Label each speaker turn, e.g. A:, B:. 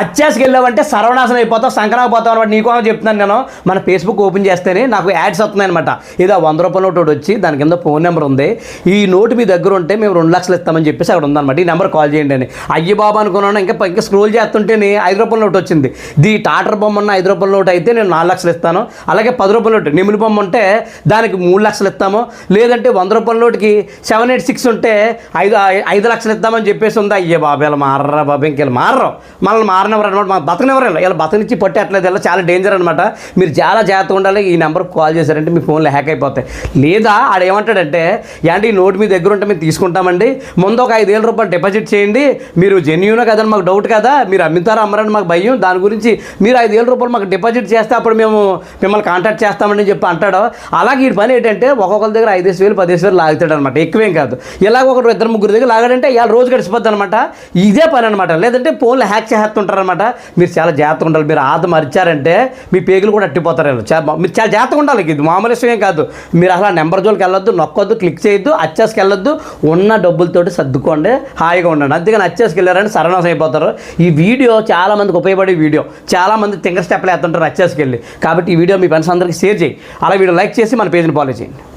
A: అచ్చేసుకు వెళ్ళావంటే సర్వనాశనం అయిపోతావు, సంక్రాంతి అనమాట. నీకోసం చెప్తున్నాను నేను. మన ఫేస్బుక్ ఓపెన్ చేస్తేనే నాకు యాడ్స్ వస్తున్నాయి అనమాట. ఇది 100 రూపాయల నోటు వచ్చి దాని కింద ఫోన్ నెంబర్ ఉంది. ఈ నోటు మీ దగ్గర ఉంటే మేము 2 లక్షలు ఇస్తామని చెప్పేసి అక్కడ ఉందన్నమాట. ఈ నెంబర్ కాల్ చేయండి అని. అయ్యి బాబా అనుకున్నాను. ఇంకా స్క్రోల్ చేస్తుంటేనే 5 రూపాయల నోటు వచ్చింది. ది టాటర్ బొమ్మ ఉన్న 5 రూపాయల నోటు అయితే నేను 4 లక్షలు ఇస్తాను. అలాగే 10 రూపాయల నోటు నిమిలి బొమ్మ ఉంటే దానికి 3 లక్షలు ఇస్తాము. లేదంటే 100 రూపాయల నోటుకి 786 ఉంటే 5 లక్షలు ఇద్దామని చెప్పేసి ఉంది. అయ్యే బాబు ఇలా మారరా బాబు, ఇంకెళ్ళి మారరు, మనల్ని మారనివ్వరు అనమాట. మాకు బతకనివ్వరు. ఇలా బతకనిచ్చి పట్టేట్లేదు. ఇలా చాలా డేంజర్ అనమాట. మీరు చాలా జాగ్రత్తగా ఉండాలి. ఈ నెంబర్కి కాల్ చేశారంటే మీ ఫోన్లో హ్యాక్ అయిపోతాయి. లేదా ఆడ ఏమంటాడంటే, ఏంటి ఈ నోటు మీ దగ్గర ఉంటే మేము తీసుకుంటామండి, ముందు ఒక 5,000 రూపాయలు డిపాజిట్ చేయండి, మీరు జెన్యూనో కదని మాకు డౌట్ కదా, మీరు అమ్ముతారా అమ్మరని మాకు భయం, దాని గురించి మీరు 5,000 రూపాయలు మాకు డిపాజిట్ చేస్తే అప్పుడు మేము మిమ్మల్ని కాంటాక్ట్ చేస్తామని చెప్పి అంటాడు. అలాగే ఈ పని ఏంటంటే ఒక్కొక్కరి దగ్గర 5,000 10,000 లాగుతాడు అనమాట. ఎక్కువేం కాదు. ఇలాగ ఒకరు 2-3 దగ్గర లాగాడంటే ఇవాళ రోజు గడిచిపోద్ది అనమాట. ఇదే పని అనమాట. లేదంటే ఫోన్లో హ్యాక్ చేస్తుంటారనమాట. మీరు చాలా జాగ్రత్తగా ఉండాలి. మీరు ఆత మరిచారంటే మీ పేగులు కూడా అట్టిపోతారు. మీరు చాలా జాగ్రత్తగా ఉండాలి. ఇది మామూలు విషయం కాదు. మీరు అసలు నెంబర్ జోలికి వెళ్ళొద్దు, నొక్కొద్దు, క్లిక్ చేయొద్దు, అచ్చేసుకు వెళ్ళొద్దు. ఉన్న డబ్బులతోటి సర్దుకోండి, హాయిగా ఉండండి. అందుకని అచ్చేసుకు వెళ్ళారంటే సర్వనాశం అయిపోతారు. ఈ వీడియో చాలామందికి ఉపయోగపడే వీడియో. చాలామంది తింగర్ స్టెప్లు వేస్తుంటారు అచ్చేసుకు వెళ్ళి. కాబట్టి ఈ వీడియో మీ ఫ్రెండ్స్ అందరికీ షేర్ చేయి. అలా వీడియో లైక్ చేసి మన పేజ్ని ఫాలో చేయండి.